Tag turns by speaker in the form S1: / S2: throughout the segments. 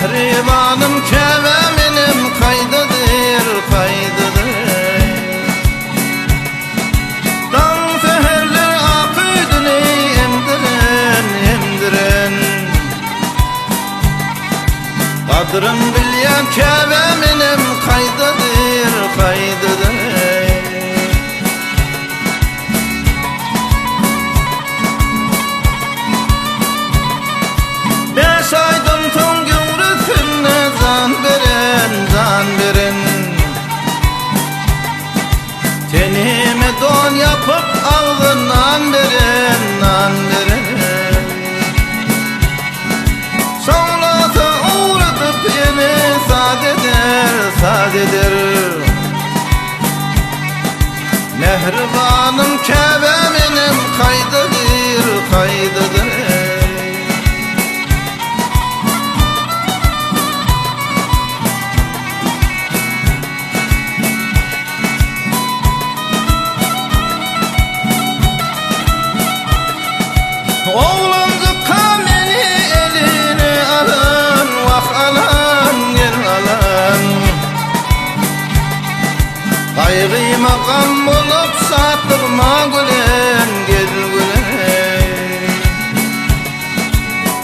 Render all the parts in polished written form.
S1: Mehribanım keveminim kaydıdır, kaydıdır. Dağ seherler akıydını emdiren, emdiren. Kadrın bilyen keveminim kaydıdır, kaydıdır. Beş aydan ton göğrüsüne can veren, can veren. Tenime don yapıp ağzından veren, nan veren. Sonrası uğratıp beni sadeder, sadeder. Mehribanım keveminim kaydıdır, kaydıdır. Oğlancıkka beni eline alın, vah alan, gel alan. Kaygıyma gam bulup sattırma gülen, gel gülen.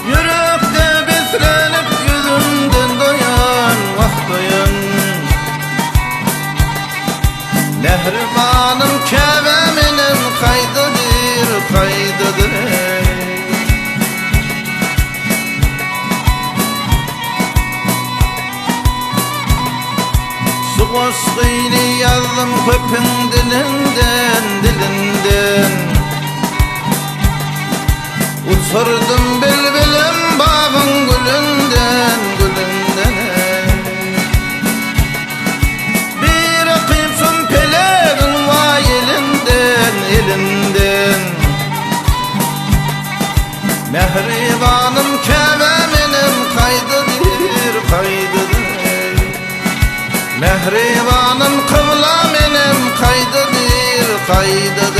S1: Yürekte beslenip yüzümden doyan, vah doyan. Mehribanım keveminim kaydıdır, kaydıdır. Koskıylı yazdım köpün dilinden, dilinden. Uçurdum bülbülüm bağın gülünden, gülünden. Bir akıpsın pelerin vay elinden, elinden. Mehribanım keveminim kaydıdır, kaydıdır. Mehribanım kıvla menem kaydıdır, kaydıdır.